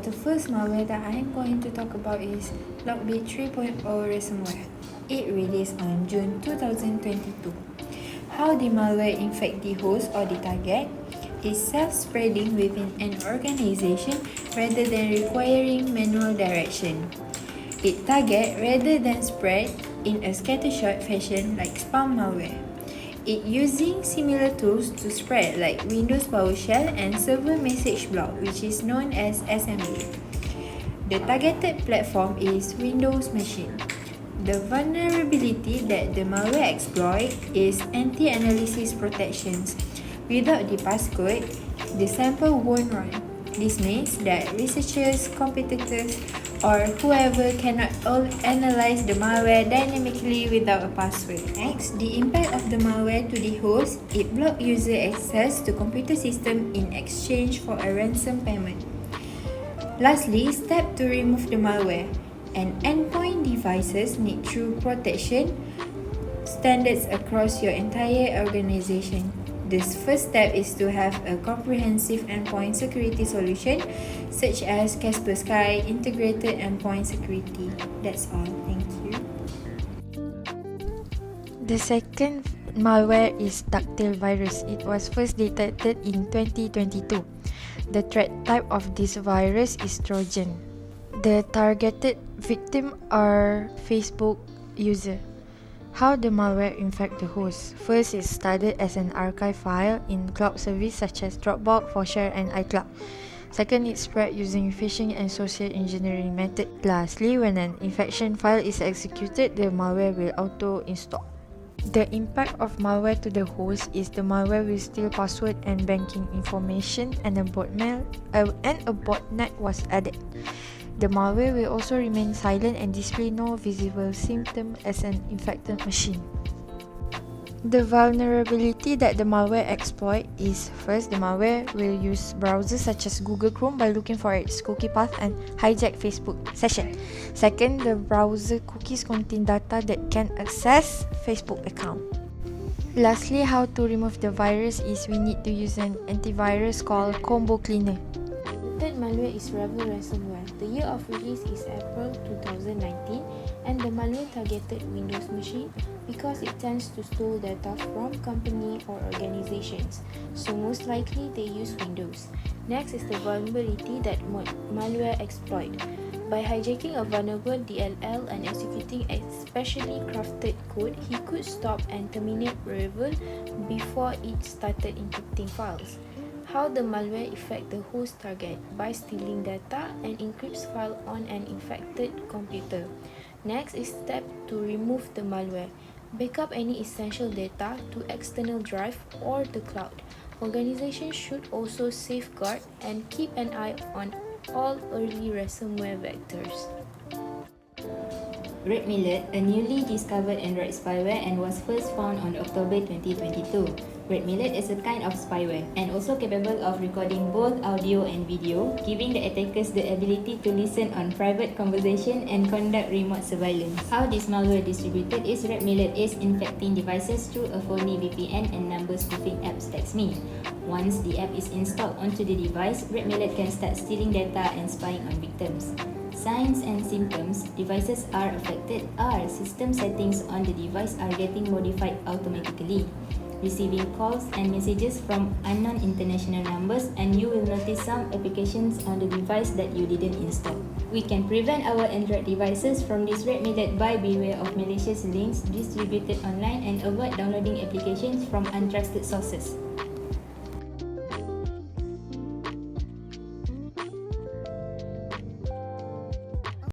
the first malware that I am going to talk about is BITS3453 ransomware. It released on June 2022. How the malware infect the host or the target is self-spreading within an organization rather than requiring manual direction. It target rather than spread in a scattershot fashion like spam malware. It using similar tools to spread like Windows PowerShell and server message block, which is known as SMB. The targeted platform is Windows machine. The vulnerability that the malware exploit is anti-analysis protections. Without the passcode, the sample won't run. This means that researchers, competitors, or whoever cannot analyze the malware dynamically without a password. Next, the impact of the malware to the host, it blocks user access to computer system in exchange for a ransom payment. Lastly, step to remove the malware. And endpoint devices need true protection standards across your entire organization. This first step is to have a comprehensive endpoint security solution such as Kaspersky Integrated Endpoint Security. That's all. Thank you. The second malware is ductile virus. It was first detected in 2022. The threat type of this virus is Trojan. The targeted victim are Facebook user. How the malware infect the host? First, it's started as an archive file in cloud service such as Dropbox, ForShare, and iCloud. Second, it's spread using phishing and social engineering method. Lastly, when an infection file is executed, the malware will auto-install. The impact of malware to the host is the malware will steal password and banking information, and a botnet was added. The malware will also remain silent and display no visible symptom as an infected machine. The vulnerability that the malware exploit is, first, the malware will use browsers such as Google Chrome by looking for its cookie path and hijack Facebook session. Second, the browser cookies contain data that can access Facebook account. Lastly, how to remove the virus is we need to use an antivirus called Combo Cleaner. The third malware is Rebel ransomware. The year of release is April 2019, and the malware targeted Windows machine because it tends to steal data from company or organizations, so most likely they use Windows. Next is the vulnerability that malware exploit. By hijacking a vulnerable DLL and executing a specially crafted code, he could stop and terminate Rebel before it started encrypting files. How the malware affect the host target by stealing data and encrypts file on an infected computer. Next is step to remove the malware. Backup any essential data to external drive or the cloud. Organizations should also safeguard and keep an eye on all early ransomware vectors. Red Millet, a newly discovered Android spyware and was first found on October 2022. Red Millet is a kind of spyware and also capable of recording both audio and video, giving the attackers the ability to listen on private conversation and conduct remote surveillance. How this malware distributed is Red Millet is infecting devices through a phony VPN and number spoofing apps like me. Once the app is installed onto the device, Red Millet can start stealing data and spying on victims. Signs and symptoms devices are affected are system settings on the device are getting modified automatically, receiving calls and messages from unknown international numbers, and you will notice some applications on the device that you didn't install. We can prevent our Android devices from this Red Millet by beware of malicious links distributed online and avoid downloading applications from untrusted sources.